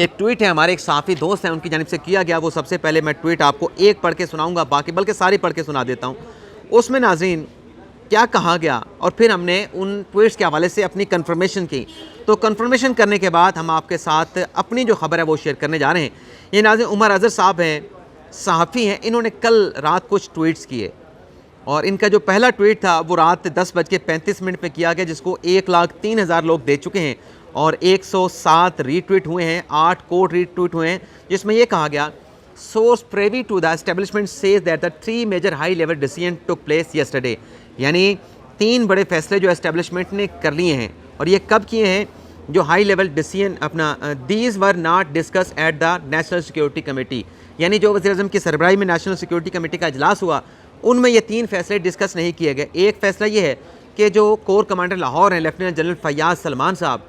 ایک ٹویٹ ہے ہمارے ایک صحافی دوست ہیں ان کی جانب سے کیا گیا، وہ سب سے پہلے میں ٹویٹ آپ کو ایک پڑھ کے سناؤں گا، باقی بلکہ ساری پڑھ کے سنا دیتا ہوں۔ اس میں ناظرین کیا کہا گیا اور پھر ہم نے ان ٹویٹس کے حوالے سے اپنی کنفرمیشن کی، تو کنفرمیشن کرنے کے بعد ہم آپ کے ساتھ اپنی جو خبر ہے وہ شیئر کرنے جا رہے ہیں۔ یہ ناظرین عمر اظہر صاحب ہیں، صحافی ہیں، انہوں نے کل رات کچھ ٹویٹس کیے اور ان کا جو پہلا ٹویٹ تھا وہ رات 10:35 پہ کیا گیا، جس کو 1,03,000 لوگ دیکھ چکے ہیں اور 107 ری ٹویٹ ہوئے ہیں، 8 کوڈ ری ٹویٹ ہوئے ہیں، جس میں یہ کہا گیا source privy to the establishment says that the 3 major high level decision took place yesterday, یعنی 3 بڑے فیصلے جو اسٹیبلشمنٹ نے کر لیے ہیں اور یہ کب کیے ہیں؟ جو ہائی لیول ڈیسیژن اپنا these were not discuss at the national security committee, یعنی جو وزیر اعظم کی سربراہی میں نیشنل سیکورٹی کمیٹی کا اجلاس ہوا ان میں یہ 3 فیصلے ڈسکس نہیں کیے گئے۔ ایک فیصلہ یہ ہے کہ جو کور کمانڈر لاہور ہیں لیفٹیننٹ جنرل فیاض سلمان صاحب،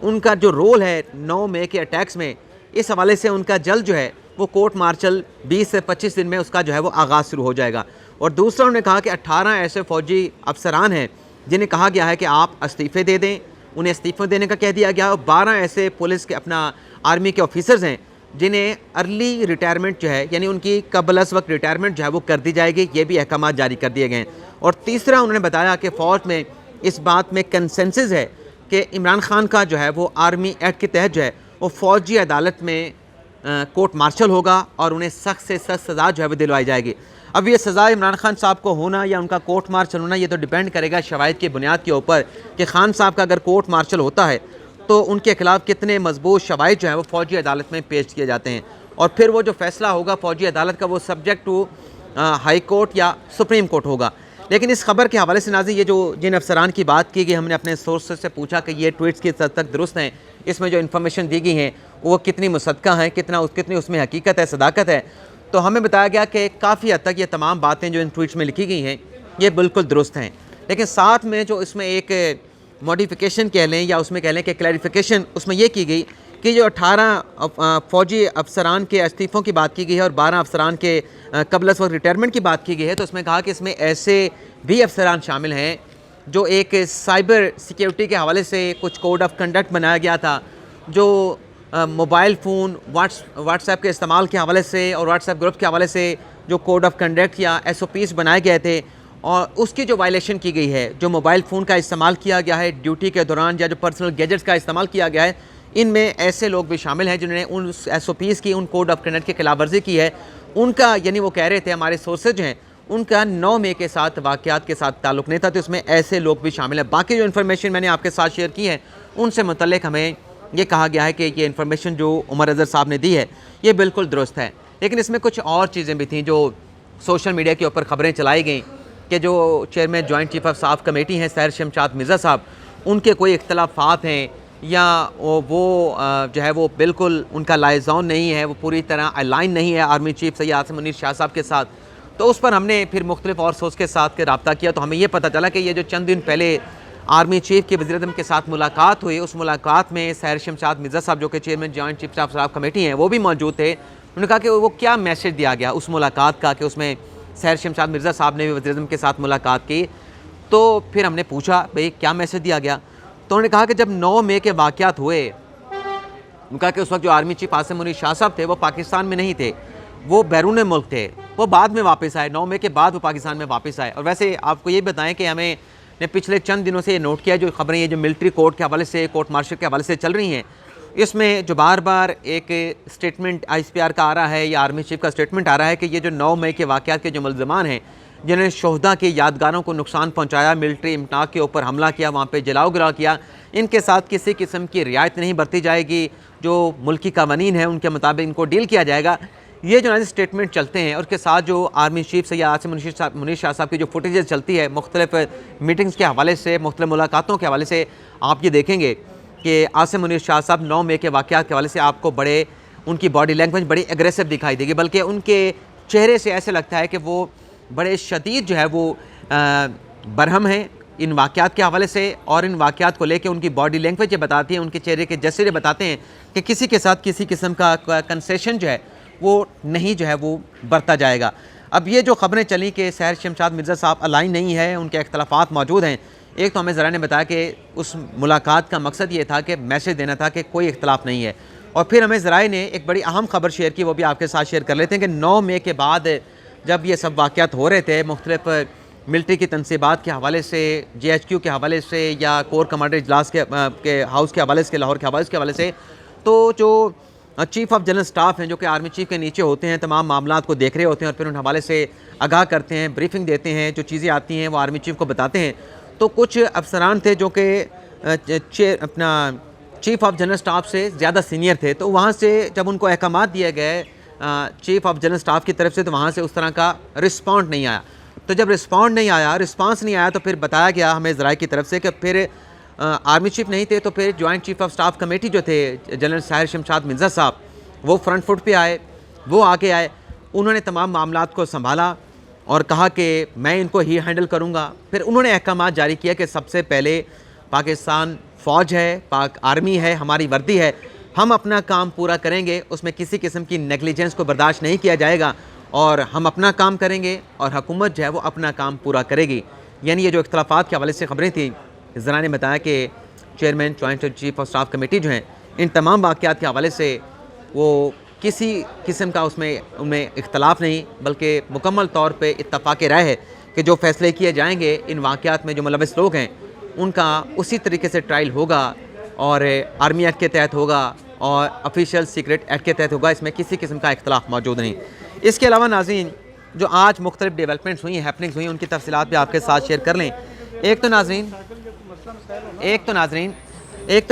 ان کا جو رول ہے 9 مئی کے اٹیکس میں، اس حوالے سے ان کا جلد جو ہے وہ کورٹ مارشل 20 سے 25 دن میں اس کا جو ہے وہ آغاز شروع ہو جائے گا۔ اور دوسرا انہوں نے کہا کہ 18 ایسے فوجی افسران ہیں جنہیں کہا گیا ہے کہ آپ استعفے دے دیں، انہیں استعفے دینے کا کہہ دیا گیا، اور 12 ایسے پولیس کے اپنا آرمی کے آفیسرز ہیں جنہیں ارلی ریٹائرمنٹ جو ہے یعنی ان کی قبل از وقت ریٹائرمنٹ جو ہے وہ کر دی جائے گی، یہ بھی احکامات جاری کر دیے گئے ہیں۔ اور تیسرا انہوں نے بتایا کہ فوج میں اس بات میں کنسنسس ہے کہ عمران خان کا جو ہے وہ آرمی ایکٹ کے تحت جو ہے وہ فوجی عدالت میں کورٹ مارشل ہوگا اور انہیں سخت سے سخت سزا جو ہے وہ دلوائی جائے گی۔ اب یہ سزا عمران خان صاحب کو ہونا یا ان کا کورٹ مارشل ہونا یہ تو ڈیپینڈ کرے گا شواہد کی بنیاد کے اوپر کہ خان صاحب کا اگر کورٹ مارشل ہوتا ہے تو ان کے خلاف کتنے مضبوط شواہد جو ہیں وہ فوجی عدالت میں پیش کیے جاتے ہیں، اور پھر وہ جو فیصلہ ہوگا فوجی عدالت کا وہ سبجیکٹ ٹو ہائی کورٹ یا سپریم کورٹ ہوگا۔ لیکن اس خبر کے حوالے سے ناظرین یہ جو جن افسران کی بات کی گئی، ہم نے اپنے سورسز سے پوچھا کہ یہ ٹویٹس کس حد تک درست ہیں، اس میں جو انفارمیشن دی گئی ہیں وہ کتنی مصدقہ ہیں، کتنی اس میں حقیقت ہے، صداقت ہے، تو ہمیں بتایا گیا کہ کافی حد تک یہ تمام باتیں جو ان ٹویٹس میں لکھی گئی ہیں یہ بالکل درست ہیں، لیکن ساتھ میں جو اس میں ایک موڈیفیکیشن کہہ لیں یا اس میں کہہ لیں کہ کلیریفیکیشن اس میں یہ کی گئی کہ جو 18 فوجی افسران کے استعفوں کی بات کی گئی ہے اور 12 افسران کے قبل از وقت ریٹائرمنٹ کی بات کی گئی ہے، تو اس میں کہا کہ اس میں ایسے بھی افسران شامل ہیں جو ایک سائبر سیکیورٹی کے حوالے سے کچھ کوڈ آف کنڈکٹ بنایا گیا تھا، جو موبائل فون واٹس ایپ کے استعمال کے حوالے سے اور واٹس ایپ گروپ کے حوالے سے جو کوڈ آف کنڈکٹ یا SOPs بنائے گئے تھے اور اس کی جو وائلیشن کی گئی ہے، جو موبائل فون کا استعمال کیا گیا ہے ڈیوٹی کے دوران یا جو پرسنل گیجٹس کا استعمال کیا گیا ہے، ان میں ایسے لوگ بھی شامل ہیں جنہوں نے ان SOPs کی، ان کوڈ آف کنڈکٹ کی خلاف ورزی کی ہے۔ ان کا یعنی وہ کہہ رہے تھے ہمارے سورسز جو ہیں ان کا 9 مئی کے ساتھ واقعات کے ساتھ تعلق نہیں تھا، تو اس میں ایسے لوگ بھی شامل ہیں۔ باقی جو انفارمیشن میں نے آپ کے ساتھ شیئر کی ہے ان سے متعلق ہمیں یہ کہا گیا ہے کہ یہ انفارمیشن جو عمر اظہر صاحب نے دی ہے یہ بالکل درست ہے، لیکن اس میں کچھ اور چیزیں بھی تھیں جو سوشل میڈیا کے اوپر خبریں چلائی گئیں کہ جو chairman joint chief of staff committee ہیں سیر شمشاد مرزا صاحب، ان کے کوئی اختلافات ہیں یا وہ جو ہے وہ بالکل ان کا لائزون نہیں ہے، وہ پوری طرح الائن نہیں ہے آرمی چیف سید عاصم منیر شاہ صاحب کے ساتھ، تو اس پر ہم نے پھر مختلف اور سورس کے ساتھ رابطہ کیا تو ہمیں یہ پتہ چلا کہ یہ جو چند دن پہلے آرمی چیف کی وزیر اعظم کے ساتھ ملاقات ہوئی، اس ملاقات میں سیر شمشاد مرزا صاحب جو کہ chairman joint chief of staff committee ہیں وہ بھی موجود تھے۔ انہوں نے کہا کہ وہ کیا میسج دیا گیا اس ملاقات کا کہ اس میں سیر شمشاد مرزا صاحب نے بھی وزیر اعظم کے ساتھ ملاقات کی، تو پھر ہم نے پوچھا بھئی کیا میسج دیا گیا، تو انہوں نے کہا کہ جب 9 مئی کے واقعات ہوئے، انہوں نے کہا کہ اس وقت جو آرمی چیف عاصم منیر شاہ صاحب تھے وہ پاکستان میں نہیں تھے، وہ بیرون ملک تھے، وہ بعد میں واپس آئے، 9 مئی کے بعد وہ پاکستان میں واپس آئے۔ اور ویسے آپ کو یہ بتائیں کہ ہمیں نے پچھلے چند دنوں سے یہ نوٹ کیا جو خبریں یہ جو ملٹری کورٹ کے حوالے سے، کورٹ مارشل کے حوالے سے چل رہی ہیں، اس میں جو بار بار ایک سٹیٹمنٹ ICPR کا آ رہا ہے یا آرمی چیف کا سٹیٹمنٹ آ رہا ہے کہ یہ جو 9 مئی کے واقعات کے جو ملزمان ہیں جنہوں نے شہداء کی یادگاروں کو نقصان پہنچایا، ملٹری املاک کے اوپر حملہ کیا، وہاں پہ جلاؤ گرا کیا، ان کے ساتھ کسی قسم کی رعایت نہیں برتی جائے گی، جو ملکی قوانین ہیں ان کے مطابق ان کو ڈیل کیا جائے گا۔ یہ جو اسٹیٹمنٹ چلتے ہیں اور اس کے ساتھ جو آرمی چیف سید عاصم منیر شاہ صاحب کی جو فوٹیجز چلتی ہے مختلف میٹنگز کے حوالے سے، مختلف ملاقاتوں کے حوالے سے، آپ یہ دیکھیں گے کہ عاصم منیر شاہ صاحب 9 مئی کے واقعات کے حوالے سے آپ کو بڑے ان کی باڈی لینگویج بڑی ایگریسو دکھائی دے گی، بلکہ ان کے چہرے سے ایسے لگتا ہے کہ وہ بڑے شدید جو ہے وہ برہم ہیں ان واقعات کے حوالے سے، اور ان واقعات کو لے کے ان کی باڈی لینگویج یہ بتاتی ہے، ان کے چہرے کے جیسے بتاتے ہیں کہ کسی کے ساتھ کسی قسم کا کنسیشن جو ہے وہ نہیں جو ہے وہ برتا جائے گا۔ اب یہ جو خبریں چلیں کہ سیر شمشاد مرزا صاحب الائن نہیں ہے، ان کے اختلافات موجود ہیں، ایک تو ہمیں ذرا نے بتایا کہ اس ملاقات کا مقصد یہ تھا کہ میسج دینا تھا کہ کوئی اختلاف نہیں ہے، اور پھر ہمیں ذرائع نے ایک بڑی اہم خبر شیئر کی، وہ بھی آپ کے ساتھ شیئر کر لیتے ہیں کہ 9 مئی کے بعد جب یہ سب واقعات ہو رہے تھے مختلف ملٹری کی تنصیبات کے حوالے سے، GHQ کے حوالے سے یا کور کمانڈر اجلاس کے ہاؤس کے حوالے سے، لاہور کے حوالے سے، تو جو چیف آف جنرل سٹاف ہیں جو کہ آرمی چیف کے نیچے ہوتے ہیں، تمام معاملات کو دیکھ رہے ہوتے ہیں اور پھر ان حوالے سے آگاہ کرتے ہیں، بریفنگ دیتے ہیں، جو چیزیں آتی ہیں وہ آرمی چیف کو بتاتے ہیں۔ تو کچھ افسران تھے جو کہ اپنا چیف آف جنرل سٹاف سے زیادہ سینئر تھے، تو وہاں سے جب ان کو احکامات دیے گئے چیف آف جنرل سٹاف کی طرف سے، تو وہاں سے اس طرح کا رسپانڈ نہیں آیا۔ تو جب رسپانس نہیں آیا تو پھر بتایا گیا ہمیں ذرائع کی طرف سے کہ پھر آرمی چیف نہیں تھے، تو پھر joint chief of staff committee جو تھے جنرل ساحر شمشاد مرزا صاحب، وہ فرنٹ فٹ پہ آئے، وہ آگے آئے، انہوں نے تمام معاملات کو سنبھالا اور کہا کہ میں ان کو ہی ہینڈل کروں گا۔ پھر انہوں نے احکامات جاری کیا کہ سب سے پہلے پاکستان فوج ہے، پاک آرمی ہے، ہماری وردی ہے، ہم اپنا کام پورا کریں گے، اس میں کسی قسم کی نیگلیجنس کو برداشت نہیں کیا جائے گا، اور ہم اپنا کام کریں گے اور حکومت جو ہے وہ اپنا کام پورا کرے گی۔ یعنی یہ جو اختلافات کے حوالے سے خبریں تھیں، ذرا نے بتایا کہ chairman joint chief of staff committee جو ہیں، ان تمام واقعات کے حوالے سے وہ کسی قسم کا ان میں اختلاف نہیں، بلکہ مکمل طور پہ اتفاق رائے ہے کہ جو فیصلے کیے جائیں گے ان واقعات میں جو ملوث لوگ ہیں ان کا اسی طریقے سے ٹرائل ہوگا، اور آرمی ایکٹ کے تحت ہوگا اور آفیشیل سیکرٹ ایکٹ کے تحت ہوگا، اس میں کسی قسم کا اختلاف موجود نہیں۔ اس کے علاوہ ناظرین، جو آج مختلف ڈیولپمنٹس ہوئی ہیں، ہیپننگز ہوئی ہیں، ان کی تفصیلات بھی آپ کے ساتھ شیئر کر لیں۔ ایک تو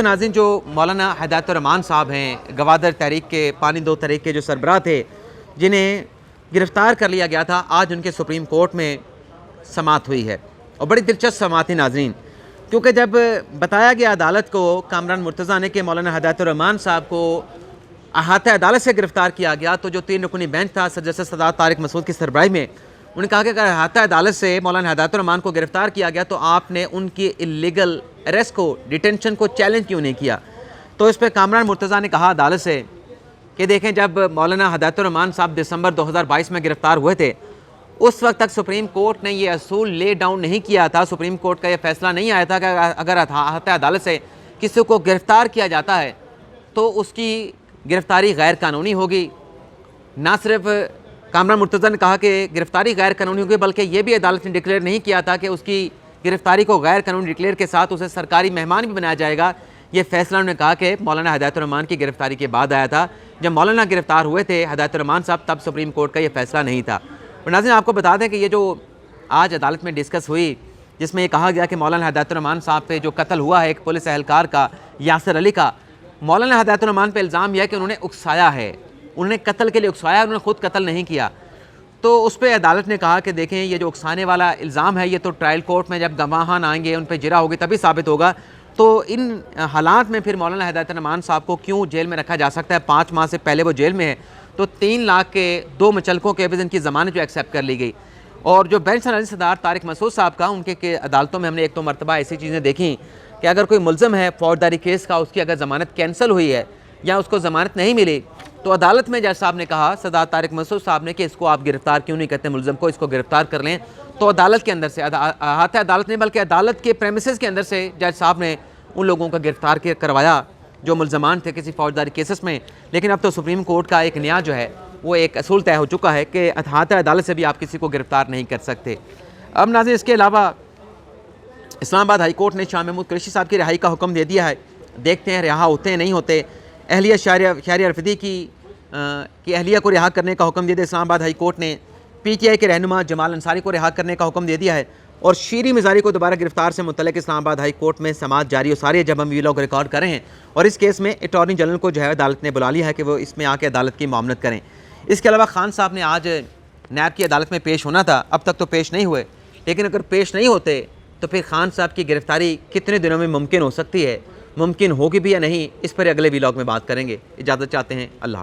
ناظرین جو مولانا ہدایت الرحمان صاحب ہیں، گوادر تحریک کے، پانی دو تحریک کے جو سربراہ تھے، جنہیں گرفتار کر لیا گیا تھا، آج ان کے سپریم کورٹ میں سماعت ہوئی ہے، اور بڑی دلچسپ سماعت تھی ناظرین، کیونکہ جب بتایا گیا عدالت کو، کامران مرتضیٰ نے، کہ مولانا ہدایت الرحمان صاحب کو احاطہ عدالت سے گرفتار کیا گیا، تو جو 3 رکنی بینچ تھا جسٹس سردار طارق مسعود کی سربراہی میں، انہوں نے کہا کہ اگر احاطہ عدالت سے مولانا ہدایت الرحمان کو گرفتار کیا گیا تو آپ نے ان کی اللیگل اریسٹ کو، ڈیٹینشن کو چیلنج کیوں نہیں کیا؟ تو اس پہ کامران مرتضیٰ نے کہا عدالت سے کہ دیکھیں، جب مولانا ہدایت الرحمان صاحب دسمبر 2022 میں گرفتار ہوئے تھے، اس وقت تک سپریم کورٹ نے یہ اصول لے ڈاؤن نہیں کیا تھا، سپریم کورٹ کا یہ فیصلہ نہیں آیا تھا کہ اگر احاطہ عدالت سے کسی کو گرفتار کیا جاتا ہے تو اس کی گرفتاری غیر قانونی ہوگی۔ نہ صرف کامران مرتضیٰ نے کہا کہ گرفتاری غیر قانونی ہوگی، بلکہ یہ بھی عدالت نے ڈکلیئر نہیں کیا تھا کہ اس کی گرفتاری کو غیر قانونی ڈکلیئر کے ساتھ اسے سرکاری مہمان بھی بنایا جائے گا۔ یہ فیصلہ انہوں نے کہا کہ مولانا ہدایت الرحمان کی گرفتاری کے بعد آیا تھا، جب مولانا گرفتار ہوئے تھے ہدایت الرحمان صاحب، تب سپریم کورٹ کا یہ فیصلہ نہیں تھا۔ اور ناظرین آپ کو بتا دیں کہ یہ جو آج عدالت میں ڈسکس ہوئی، جس میں یہ کہا گیا کہ مولانا ہدایت الرحمان صاحب پہ جو قتل ہوا ہے ایک پولیس اہلکار کا، یاسر علی کا، مولانا ہدایت الرحمان پہ الزام یہ ہے کہ انہوں نے اکسایا ہے، انہوں نے قتل کے لیے اکسایا، انہوں نے خود قتل نہیں کیا۔ تو اس پہ عدالت نے کہا کہ دیکھیں، یہ جو اکسانے والا الزام ہے، یہ تو ٹرائل کورٹ میں جب گواہان آئیں گے، ان پہ جرح ہوگی تبھی ثابت ہوگا، تو ان حالات میں پھر مولانا ہدایت الرحمان صاحب کو کیوں جیل میں رکھا جا سکتا ہے؟ 5 ماہ سے پہلے وہ جیل میں ہے، تو 3 لاکھ کے 2 مچلکوں کے عوض ان کی ضمانت جو ایکسیپٹ کر لی گئی۔ اور جو بینچ ناظرین صدار طارق مسعود صاحب کا، ان کے عدالتوں میں ہم نے ایک 2 مرتبہ ایسی چیزیں دیکھیں کہ اگر کوئی ملزم ہے فوجداری کیس کا، اس کی اگر ضمانت کینسل ہوئی ہے یا اس کو ضمانت نہیں ملی، تو عدالت میں جج صاحب نے کہا، صدر طارق مسعود صاحب نے، کہ اس کو آپ گرفتار کیوں نہیں کرتے ملزم کو، اس کو گرفتار کر لیں۔ تو عدالت کے اندر سے، احاطہ عدالت نہیں بلکہ عدالت کے پریمیسز کے اندر سے جج صاحب نے ان لوگوں کا گرفتار کروایا جو ملزمان تھے کسی فوجداری کیسز میں۔ لیکن اب تو سپریم کورٹ کا ایک نیا جو ہے وہ ایک اصول طے ہو چکا ہے کہ احاطہ عدالت سے بھی آپ کسی کو گرفتار نہیں کر سکتے۔ اب ناظرین اس کے علاوہ اسلام آباد ہائی کورٹ نے شاہ محمود قریشی صاحب کی رہائی کا حکم دے دیا ہے، دیکھتے ہیں رہا ہوتے ہیں نہیں ہوتے۔ اہلیہ شہریار رفیدی کی اہلیہ کو رہا کرنے کا حکم دے دیا اسلام آباد ہائی کورٹ نے۔ PTI کے رہنما جمال انصاری کو رہا کرنے کا حکم دے دیا ہے، اور شیریں مزاری کو دوبارہ گرفتار سے متعلق اسلام آباد ہائی کورٹ میں سماعت جاری ہو ساری ہے جب ہم ویلاگ ریکارڈ کر رہے ہیں، اور اس کیس میں اٹارنی جنرل کو جو ہے عدالت نے بلا لیا ہے کہ وہ اس میں آ کے عدالت کی معاملت کریں۔ اس کے علاوہ خان صاحب نے آج نیب کی عدالت میں پیش ہونا تھا، اب تک تو پیش نہیں ہوئے، لیکن اگر پیش نہیں ہوتے تو پھر خان صاحب کی گرفتاری کتنے دنوں میں ممکن ہو سکتی ہے، ممکن ہوگی بھی یا نہیں، اس پر اگلے ویلاگ میں بات کریں گے۔ اجازت چاہتے ہیں، اللہ حافظ۔